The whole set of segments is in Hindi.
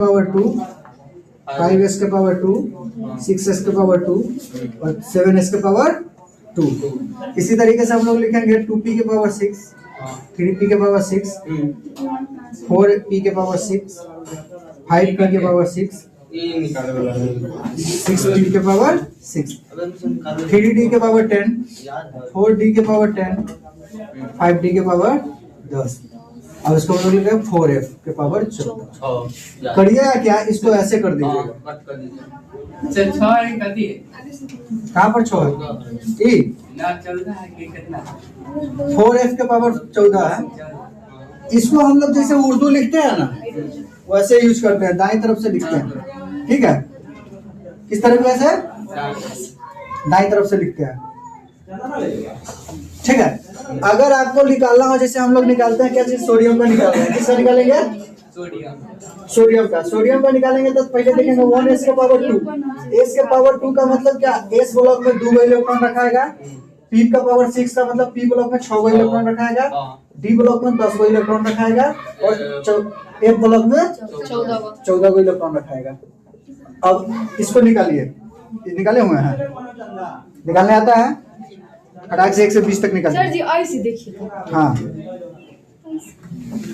पावर 2, 5s के पावर 2, 6s के पावर 2 और 7s के पावर 2। इसी तरीके से हम लोग लिखेंगे 2p के पावर 6, 3p के पावर 6, 4p के पावर 6, 5p के पावर 6, 6p के पावर 6, 3d के पावर 10, 4d के पावर 10, 5d के पावर 10। अब इसको हम लोग लिखेंगे 4f के पावर 14। करिएगा क्या, इसको ऐसे कर दीजिएगा। कहाँ पर 6 है? 4f के पावर 14 है। इसको हम लोग जैसे उर्दू लिखते हैं ना, वैसे यूज करते हैं, दाएं तरफ से लिखते हैं। ठीक है, किस तरह से? दाएं तरफ से लिखते हैं। ठीक है, अगर आपको निकालना हो, जैसे हम लोग निकालते हैं क्या चीज, सोडियम का निकालते हैं। किसका निकालेंगे? सोडियम का। सोडियम का निकालेंगे तो पहले देखेंगे 1s के पावर 2। s के पावर 2 का मतलब क्या? s ब्लॉक में 2 इलेक्ट्रॉन रखाएगा। p का पावर 6 का मतलब p ब्लॉक में 6 इलेक्ट्रॉन रखाएगा। d ब्लॉक में 10 इलेक्ट्रॉन रखाएगा और f ब्लॉक में 14 इलेक्ट्रॉन रखाएगा। अब इसको निकालिए, निकाले हुए हैं, निकालने आता है? फटाक से 1 से 20 तक निकालिए। सर जी ऐसे देखिए। हाँ,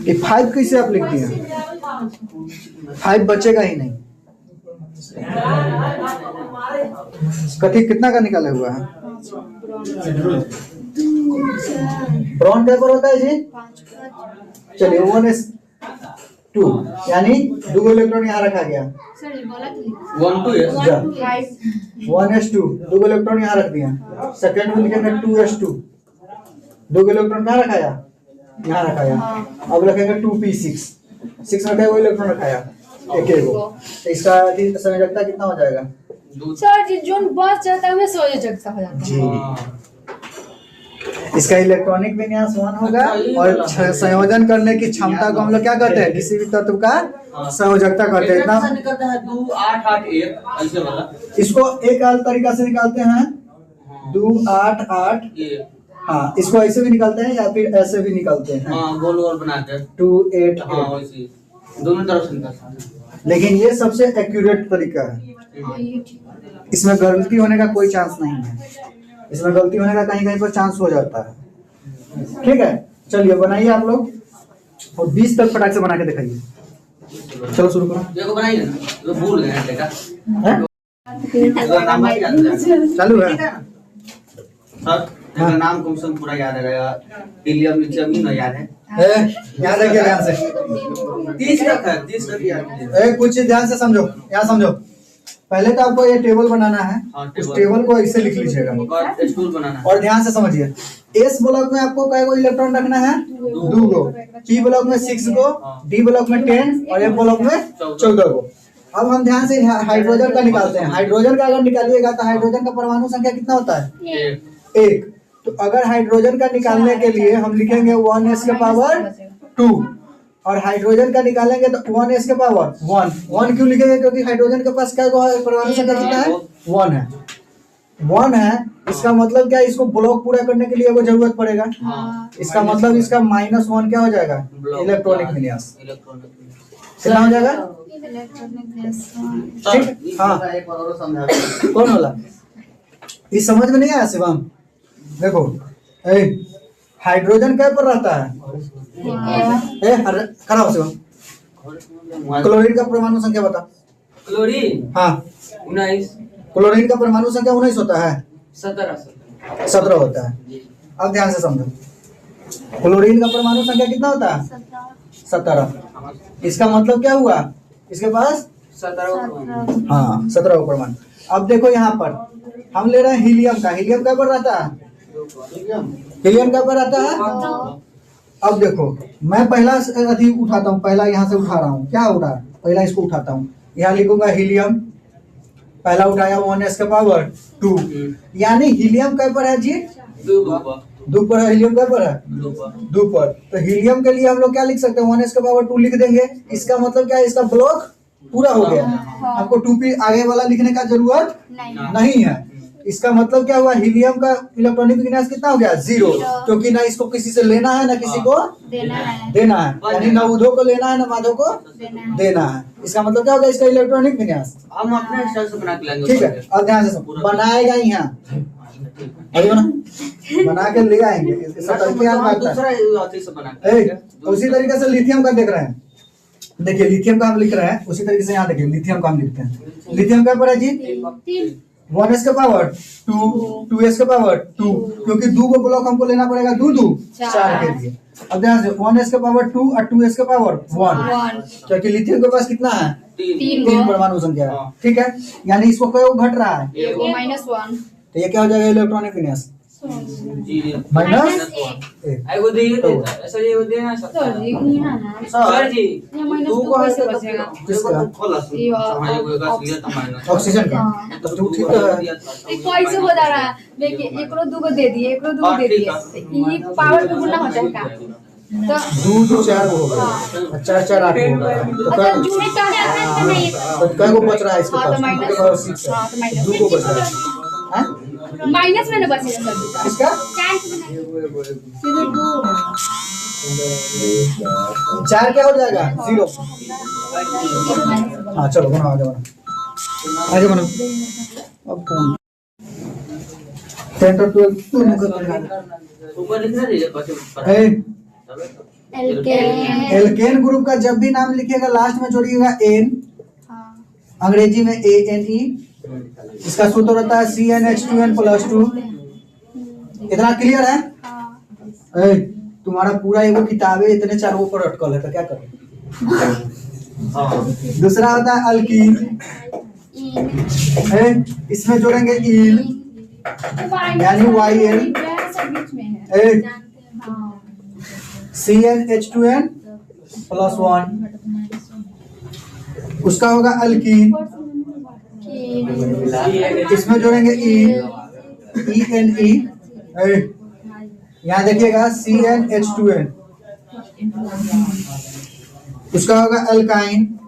ये 5 कैसे आप लिख दिए? 5 बचेगा ही नहीं। कथी कितना का निकाला हुआ है? ब्रॉन पेपर होता है जी। चलिए 1s2 यानी 2 इलेक्ट्रॉन यहाँ रखा गया। 1s2 2 इलेक्ट्रॉन यहाँ रख दिया। सेकेंड में लिखेंगे 2s2 2 इलेक्ट्रॉन कहाँ रखाया? यहाँ रखाया। अब रखेंगे 2p6 6 रखा वो इलेक्ट्रॉन रखाया एक इसका संयोजकता कितना हो जाएगा? सर जी जो बच जाता है वो संयोजकता हो जाता है जी। इसका इलेक्ट्रॉनिक विन्यास 1 होगा और संयोजन करने की क्षमता को हम लोग क्या कहते हैं? किसी भी तत्व का संयोजकता कहते हैं। इतना निकलता है 2 8 8 1 ऐसे वाला। इसको एक अलग तरीका से निकालते हैं 2 8 8। हाँ, इसको ऐसे भी निकालते हैं या फिर ऐसे भी निकालते हैं। हाँ, गोल गोल बनाकर 2 8 हाँ वैसे दोनों तरफ से निकालते हैं। लेकिन ये सबसे एक्यूरेट तरीका है। इसमें गलती होने का कोई चांस नहीं है। इसमें गलती होने का कहीं कहीं पर चांस हो जाता है। ठीक है, चलिए बनाइए आप लोग और 20 तक फटाक से बना के दिखाइए। चलो शुरू करो। देखो बनाइए ना, तो भूल गए हैं बेटा। चालू है सर, मेरा नाम कम से कम पूरा याद रहेगा। हीलियम लिथियम ही ना याद है। याद रखिए ध्यान से। 30 तक है, 30 तक याद है। कुछ चीज ध्यान से समझो, यहाँ समझो। पहले तो आपको ये टेबल बनाना है। उस टेबल को ऐसे लिख लीजिएगा और स्टूल बनाना है। और ध्यान से समझिए। एस ब्लॉक में आपको कई गो इलेक्ट्रॉन रखना है? 2 गो। पी ब्लॉक में 6 गो, डी ब्लॉक में 10 और एफ ब्लॉक में 14 गो। अब हम ध्यान से हाइड्रोजन का निकालते हैं। हाइड्रोजन का अगर निकालिएगा तो हाइड्रोजन का परमाणु संख्या कितना होता है? 1। तो अगर हाइड्रोजन का निकालने के लिए हम लिखेंगे 1s के पावर 2 और हाइड्रोजन का निकालेंगे तो 1s के पावर 1 क्यों लिखेंगे? क्योंकि हाइड्रोजन के पास क्या परमाणु संख्या कितना है? 1 है। 1 है, इसका मतलब क्या? इसको ब्लॉक पूरा करने के लिए वो जरूरत पड़ेगा। इसका मतलब इसका -1 क्या हो जाएगा? इलेक्ट्रॉनिक विन्यास। कितना हो जाएगा? ठीक। हाँ, कौन होला? ये समझ में नहीं आया शिवम? देखो हाइड्रोजन क्या पर रहता है? खड़ा हो शिवम। क्लोरीन का परमाणु संख्या बता। क्लोरीन हाँ 19। क्लोरीन का परमाणु संख्या 19 होता है। 17 होता है। अब ध्यान से समझो, क्लोरीन का परमाणु संख्या कितना होता है? 17। इसका मतलब क्या हुआ? इसके पास 17। हाँ 17 परमाणु। अब देखो यहाँ पर हम ले रहे हैं हीलियम का। हीलियम क्या पर रहता है? हीलियम क्या पर रहता है? अब देखो मैं पहला अभी उठाता हूँ, पहला यहाँ से उठा रहा हूँ। क्या उठा? पहला इसको उठाता हूँ, यहाँ लिखूंगा हीलियम। पहला उठाया 1s के पावर 2 यानी हीलियम क्या पर है जी? 2 पर है। हीलियम क्या पर है? 2 पर। तो हीलियम के लिए हम लोग क्या लिख सकते हैं? 1s के पावर 2 लिख देंगे। इसका मतलब क्या है? इसका ब्लॉक पूरा हो गया। आपको 2p आगे वाला लिखने का जरूरत नहीं है। इसका मतलब क्या हुआ, हीलियम का इलेक्ट्रॉनिक विन्यास कितना हो गया, 0, क्योंकि ना इसको किसी से लेना है ना किसी को देना है, यानी ना उधो को लेना है ना माधो को देना है। इसका मतलब क्या होगा इसका इलेक्ट्रॉनिक विन्यास। हम अपने हिसाब से बना के लाएंगे। ठीक है, अब ध्यान से सुनो, बनाएगा ही यहाँ अभी बना के ले आएंगे, इसका तरीके याद में आता है। दूसरा अथी से बना के उसी तरीके से लिथियम का देख रहे हैं, देखिए लिथियम का हम लिख रहे हैं, उसी तरीके से यहाँ देखिए लिथियम का हम लिखते हैं। लिथियम क्या पड़ा जी, 1s का पावर 2, 2s का पावर 2, क्योंकि 2 को ब्लॉक हमको लेना पड़ेगा 2 2 4 के लिए। अब ध्यान से 1s का पावर 2 और 2s का पावर 1, क्योंकि लिथियम के पास कितना है, 3 परमाणु संख्या है। ठीक है, यानी इसको कई घट रहा है, -1 तो ये क्या हो जाएगा इलेक्ट्रॉनिक विन्यास, -1। एगो दिए देता सर, एगो देना सर जी यहाँ ना सर जी ये -2 कैसे बचेगा? किसका, खोला सुन ये हाँ एगो का लिया था माइनस ऑक्सीजन का, तब तो ठीक है। ये कैसे बता रहा है, देखिए एकरो 2 को दे दिए, एकरो 2 को दे दिए, तो ये पावर पे गुना हो जाएगा। तो 2 2 4 होगा, 4 4 8 होगा, अगर जुड़े का नहीं तो क्या को बच रहा है इसके हाँ, तो पास, माइनस। इसके पास 6 हाँ, तो है, माइनस। 2 को बच रहा है, हैं? माइनस में ना बचेगा सर, इसका सीधे 2 4 क्या हो जाएगा, 0। हाँ चलो बनो, आगे बनो, आगे बनो। अब कौन 10 और 12 दोनों का ऊपर लिखना दीजिए पाछे ए एल्केन एल्केन ग्रुप का जब भी नाम लिखिएगा लास्ट में जोड़िएगा n, अंग्रेजी में ANE। इसका सूत्र होता है CnH2n+2। इतना क्लियर है? ए, तुम्हारा पूरा एगो किताबे इतने चारों पर अटकल है तो क्या करें। दूसरा होता है अल्कीन, इसमें जोड़ेंगे इन, यानी YN। CnH2n+1, उसका होगा अल्कीन, इसमें जोड़ेंगे ENE। यहाँ देखिएगा CnH2n, उसका होगा अल्काइन,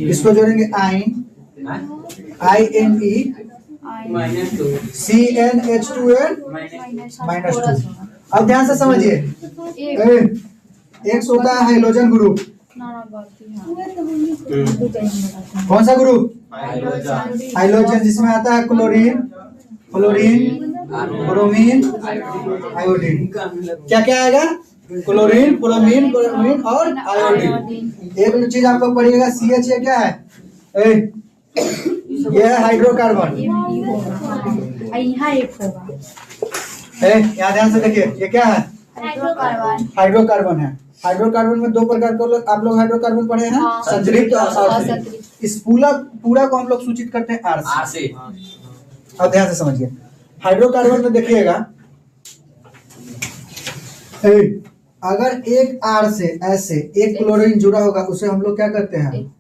इसको जोड़ेंगे आइन, INE, -2 CnH2n -2। अब ध्यान से समझिए, एक होता है हाइड्रोजन ग्रुप, कौन सा ग्रुप, हाइड्रोजन, जिसमें आता है क्लोरीन, ब्रोमीन, आयोडीन। क्या क्या आएगा, क्लोरीन, ब्रोमीन और आयोडीन। एक चीज आप लोग पढ़िएगा, CH ये क्या है, ये है हाइड्रोकार्बन। यहाँ एक होगा, यहाँ ध्यान से देखिए, ये क्या है, हाइड्रोकार्बन है। हाइड्रोकार्बन में 2 प्रकार के आप लोग हाइड्रोकार्बन पढ़े हैं, हाँ। संतृप्त और असंतृप्त। इस पूरा को हम लोग सूचित करते हैं R आर से। से अब ध्यान से समझिए, हाइड्रोकार्बन में देखिएगा, अगर एक R से ऐसे एक क्लोरीन जुड़ा होगा उसे हम लोग क्या करते हैं,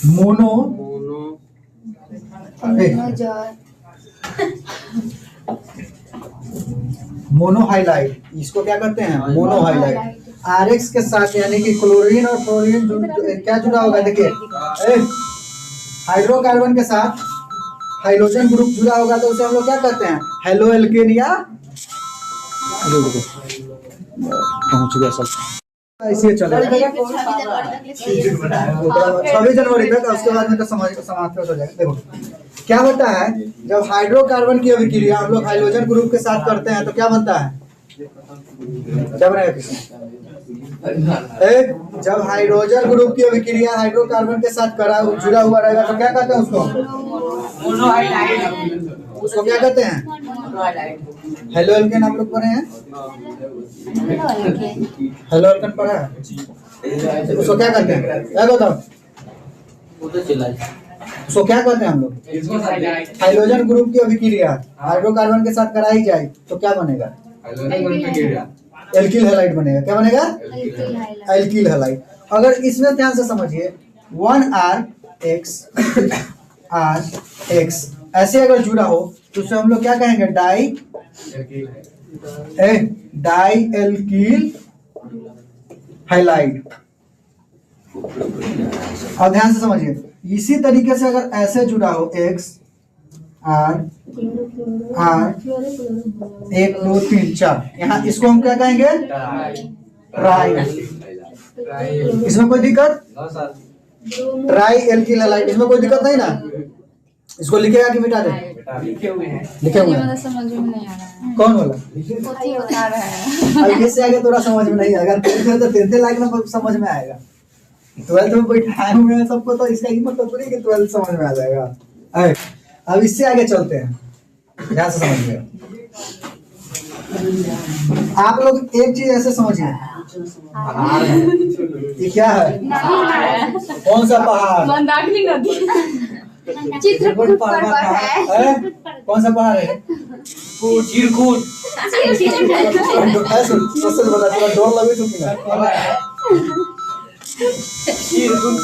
मोनो मोनोहाइलाइड। इसको क्या करते हैं, मोनोहाइलाइड। RX के साथ यानी कि क्लोरीन और फ्लोरीन क्या जुड़ा होगा, देखिए हाइड्रोकार्बन के साथ हाइड्रोजन ग्रुप जुड़ा होगा तो उसे हम लोग क्या कहते हैं, हेलो एल्केन या पहुंच गया सब ऐसे चलेगा 26 जनवरी तक। उसके बाद में तो समाप्त हो जाएगा। देखो क्या होता है, जब हाइड्रोकार्बन की अभिक्रिया हम लोग हाइड्रोजन ग्रुप के साथ करते हैं तो क्या बनता है, क्या बनेगा, जब हाइड्रोजन ग्रुप की अभिक्रिया हाइड्रोकार्बन के साथ जुड़ा हुआ रहेगा तो क्या कहते हैं उसको क्या कहते हैं, हेलो एल्केन। आप लोग पढ़े हैं, हेलो एल्केन पढ़ा है, उसको क्या कहते हैं, क्या बताओ, उसको क्या कहते हैं हम लोग, हाइड्रोजन ग्रुप की अभिक्रिया हाइड्रोकार्बन के साथ कराई जाए तो क्या बनेगा, एल्किल हैलाइड बनेगा। क्या बनेगा, एल्किल हैलाइड। अगर इसमें ध्यान से समझिए, 1RX RX ऐसे अगर जुड़ा हो तो उसे हम लोग क्या कहेंगे, डाई एल्किल हैलाइड। और ध्यान से समझिए, इसी तरीके से अगर ऐसे जुड़ा हो X R R 1 2 3 4 यहाँ इसको हम क्या कहेंगे ट्राई। इसमें कोई दिक्कत ट्राई एल्किल हैलाइड इसमें कोई दिक्कत नहीं ना। इसको लिखेगा कि मिटा दे लिखे हुए हैं। लिखे हुए ये हैं। मतलब समझ में नहीं आ रहा है कौन बोला पोथी बता रहा है अब इससे आगे थोड़ा समझ में नहीं आएगा। 10th तो 10th लायक ना समझ में आएगा। 12th में बैठाए हुए हैं सबको तो इसका ही मतलब थोड़ी कि 12th समझ में आ जाएगा। अब इससे आगे चलते हैं ध्यान से समझिए। आप लोग एक चीज ऐसे समझिए ये क्या है कौन सा पहाड़ मंदाकिनी नदी चित्रकूट पर्वत है है? कौन सा पहाड़ है चिरकुट ऐसे सच बता थोड़ा डर लगे तो क्या चिरकुट